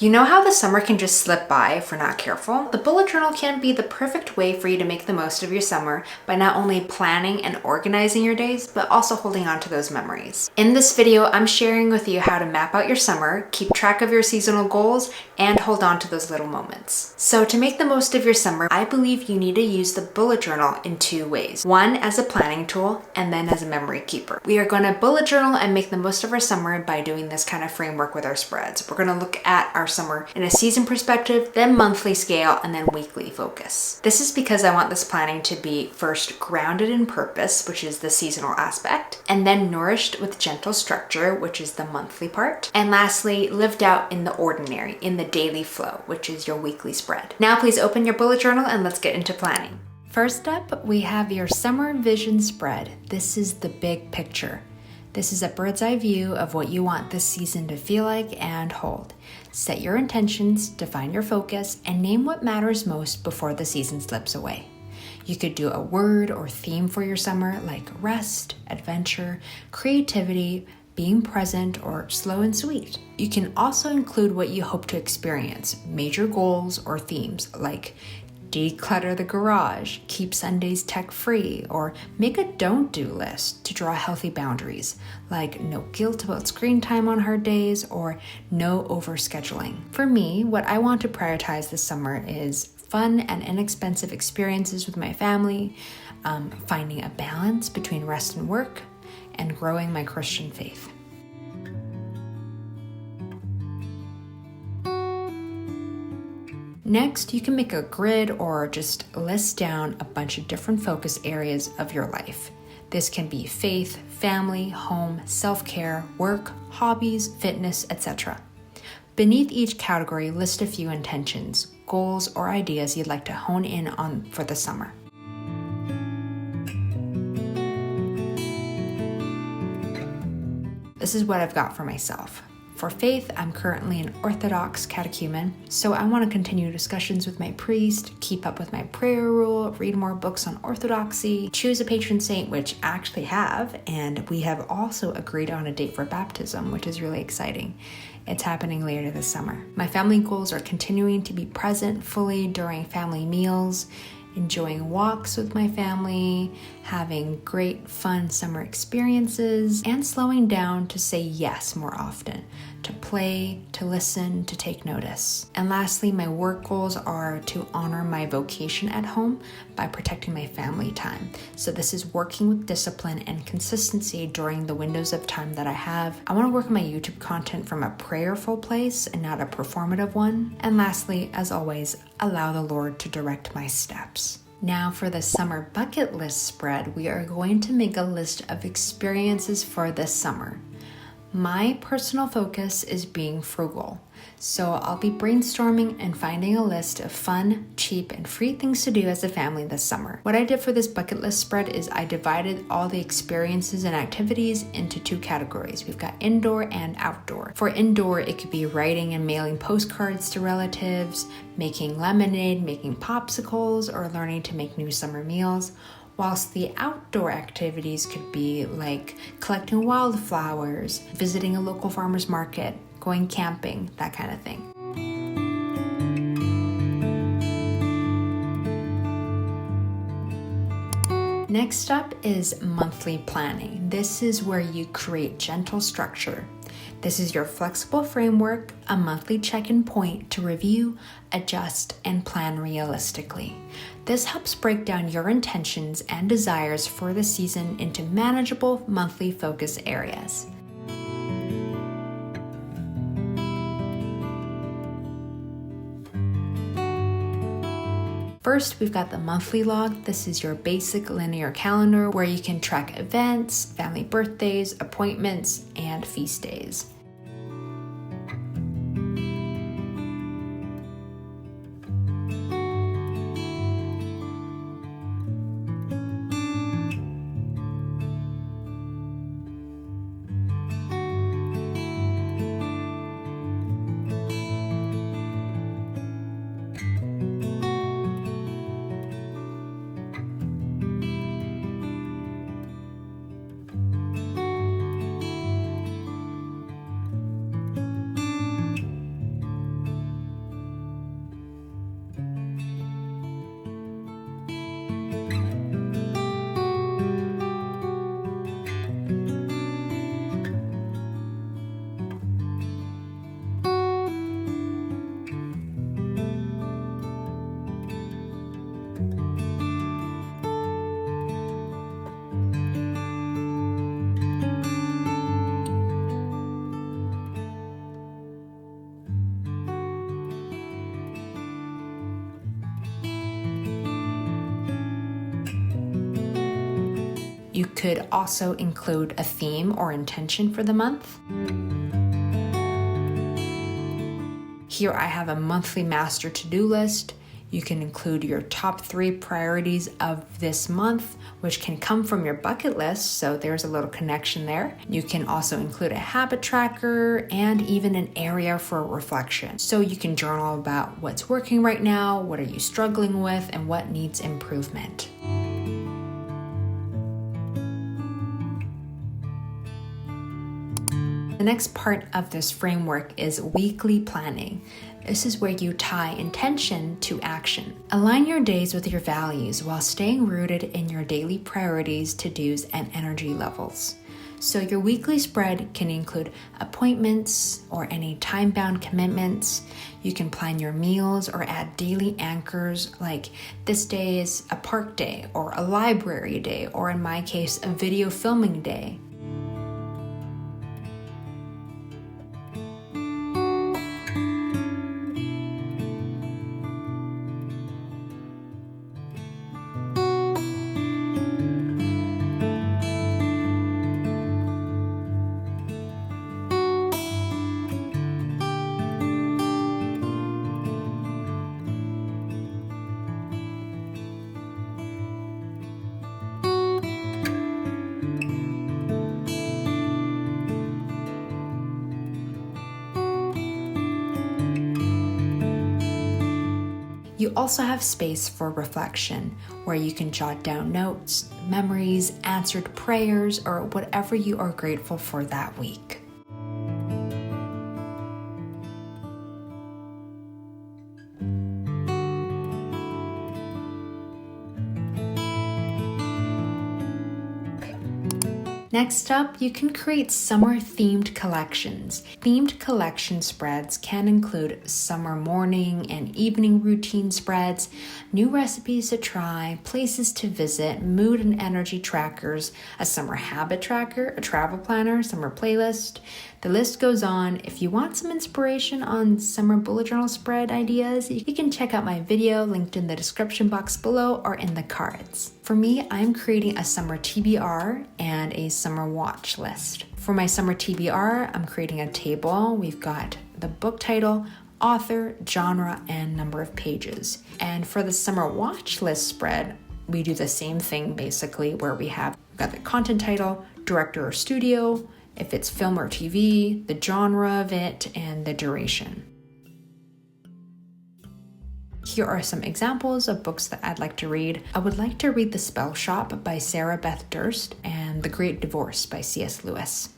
You know how the summer can just slip by if we're not careful? The bullet journal can be the perfect way for you to make the most of your summer by not only planning and organizing your days, but also holding on to those memories. In this video, I'm sharing with you how to map out your summer, keep track of your seasonal goals, and hold on to those little moments. So to make the most of your summer, I believe you need to use the bullet journal in two ways. One as a planning tool, and then as a memory keeper. We are going to bullet journal and make the most of our summer by doing this kind of framework with our spreads. We're going to look at our summer in a season perspective, then monthly scale, and then weekly focus. This is because I want this planning to be first grounded in purpose, which is the seasonal aspect, and then nourished with gentle structure, which is the monthly part, and lastly, lived out in the ordinary, in the daily flow, which is your weekly spread. Now please open your bullet journal and let's get into planning. First up, we have your summer vision spread. This is the big picture. This is a bird's eye view of what you want this season to feel like and hold. Set your intentions, define your focus, and name what matters most before the season slips away. You could do a word or theme for your summer like rest, adventure, creativity, being present, or slow and sweet. You can also include what you hope to experience, major goals or themes like declutter the garage, keep Sundays tech-free, or make a don't-do list to draw healthy boundaries, like no guilt about screen time on hard days or no overscheduling. For me, what I want to prioritize this summer is fun and inexpensive experiences with my family, finding a balance between rest and work, and growing my Christian faith. Next, you can make a grid or just list down a bunch of different focus areas of your life. This can be faith, family, home, self-care, work, hobbies, fitness, etc. Beneath each category, list a few intentions, goals, or ideas you'd like to hone in on for the summer. This is what I've got for myself. For faith, I'm currently an Orthodox catechumen, so I want to continue discussions with my priest, keep up with my prayer rule, read more books on orthodoxy, choose a patron saint, which I actually have, and we have also agreed on a date for baptism, which is really exciting. It's happening later this summer. My family goals are continuing to be present fully during family meals, enjoying walks with my family, having great fun summer experiences, and slowing down to say yes more often, to play, to listen, to take notice. And lastly, my work goals are to honor my vocation at home by protecting my family time. So this is working with discipline and consistency during the windows of time that I have. I want to work on my YouTube content from a prayerful place and not a performative one. And lastly, as always, allow the Lord to direct my steps. Now for the summer bucket list spread, we are going to make a list of experiences for this summer. My personal focus is being frugal, so I'll be brainstorming and finding a list of fun, cheap, and free things to do as a family this summer. What I did for this bucket list spread is I divided all the experiences and activities into two categories. We've got indoor and outdoor. For indoor, it could be writing and mailing postcards to relatives, making lemonade, making popsicles, or learning to make new summer meals. Whilst the outdoor activities could be like collecting wildflowers, visiting a local farmer's market, going camping, that kind of thing. Next up is monthly planning. This is where you create gentle structure. This is your flexible framework, a monthly check-in point to review, adjust, and plan realistically. This helps break down your intentions and desires for the season into manageable monthly focus areas. First, we've got the monthly log. This is your basic linear calendar where you can track events, family birthdays, appointments, and feast days. You could also include a theme or intention for the month. Here I have a monthly master to-do list. You can include your top 3 priorities of this month, which can come from your bucket list, so there's a little connection there. You can also include a habit tracker and even an area for reflection. So you can journal about what's working right now, what are you struggling with, and what needs improvement. The next part of this framework is weekly planning. This is where you tie intention to action. Align your days with your values while staying rooted in your daily priorities, to-dos, and energy levels. So your weekly spread can include appointments or any time-bound commitments. You can plan your meals or add daily anchors like this day is a park day or a library day, or in my case, a video filming day. You also have space for reflection, where you can jot down notes, memories, answered prayers, or whatever you are grateful for that week. Next up, you can create summer-themed collections. Themed collection spreads can include summer morning and evening routine spreads, new recipes to try, places to visit, mood and energy trackers, a summer habit tracker, a travel planner, summer playlist. The list goes on. If you want some inspiration on summer bullet journal spread ideas, you can check out my video linked in the description box below or in the cards. For me, I'm creating a summer TBR and a summer watch list. For my summer TBR, I'm creating a table. We've got the book title, author, genre, and number of pages. And for the summer watch list spread, we do the same thing basically, where we've got the content title, director or studio, if it's film or TV, the genre of it, and the duration. Here are some examples of books that I'd like to read. I would like to read The Spell Shop by Sarah Beth Durst and The Great Divorce by C.S. Lewis.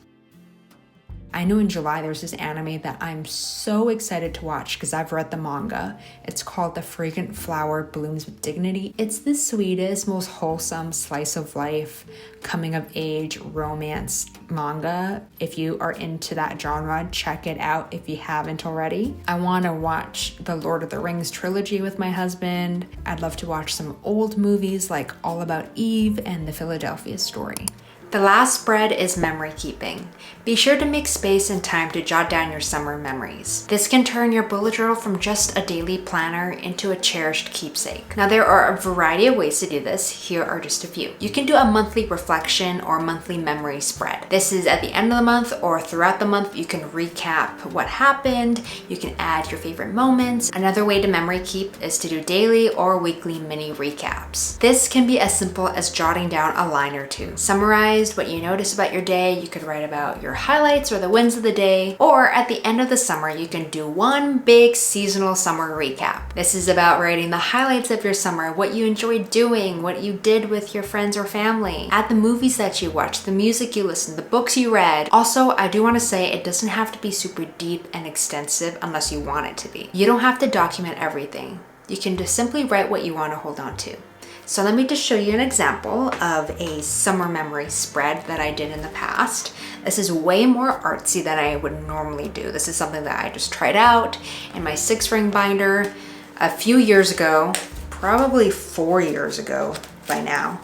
I know in July there's this anime that I'm so excited to watch because I've read the manga. It's called The Fragrant Flower Blooms with Dignity. It's the sweetest, most wholesome slice of life, coming of age romance manga. If you are into that genre, check it out if you haven't already. I want to watch the Lord of the Rings trilogy with my husband. I'd love to watch some old movies like All About Eve and The Philadelphia Story. The last spread is memory keeping. Be sure to make space and time to jot down your summer memories. This can turn your bullet journal from just a daily planner into a cherished keepsake. Now, there are a variety of ways to do this. Here are just a few. You can do a monthly reflection or monthly memory spread. This is at the end of the month or throughout the month. You can recap what happened. You can add your favorite moments. Another way to memory keep is to do daily or weekly mini recaps. This can be as simple as jotting down a line or two. Summarize what you notice about your day. You could write about your highlights or the wins of the day, or at the end of the summer you can do one big seasonal summer recap. This is about writing the highlights of your summer, what you enjoyed doing, what you did with your friends or family. Add the movies that you watched, the music you listened, the books you read. Also, I do want to say it doesn't have to be super deep and extensive unless you want it to be. You don't have to document everything. You can just simply write what you want to hold on to. So let me just show you an example of a summer memory spread that I did in the past. This is way more artsy than I would normally do. This is something that I just tried out in my 6-ring binder a few years ago, probably 4 years ago by now,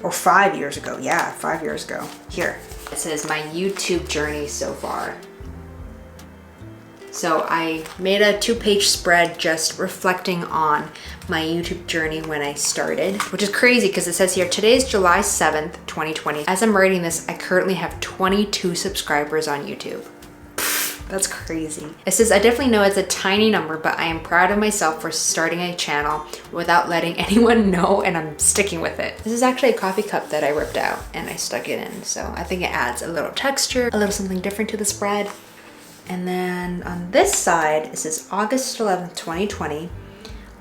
or 5 years ago. Yeah, 5 years ago. Here, this is my YouTube journey so far. So I made a 2-page spread just reflecting on my YouTube journey when I started, which is crazy because it says here, today's July 7th, 2020. As I'm writing this, I currently have 22 subscribers on YouTube. That's crazy. It says, I definitely know it's a tiny number, but I am proud of myself for starting a channel without letting anyone know, and I'm sticking with it. This is actually a coffee cup that I ripped out and I stuck it in. So I think it adds a little texture, a little something different to the spread. And then on this side, it says August 11th, 2020.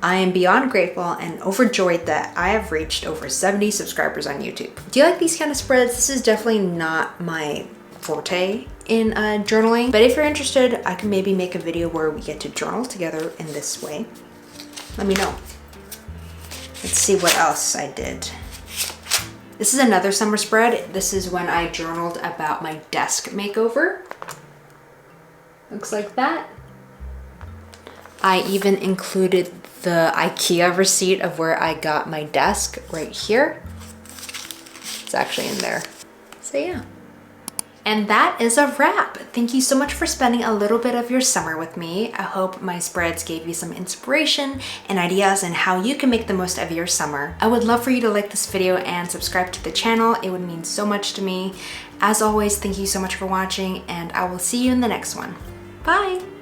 I am beyond grateful and overjoyed that I have reached over 70 subscribers on YouTube. Do you like these kind of spreads? This is definitely not my forte in journaling, but if you're interested, I can maybe make a video where we get to journal together in this way. Let me know. Let's see what else I did. This is another summer spread. This is when I journaled about my desk makeover. Looks like that. I even included the IKEA receipt of where I got my desk right here. It's actually in there. So yeah. And that is a wrap. Thank you so much for spending a little bit of your summer with me. I hope my spreads gave you some inspiration and ideas on how you can make the most of your summer. I would love for you to like this video and subscribe to the channel. It would mean so much to me. As always, thank you so much for watching, and I will see you in the next one. Bye!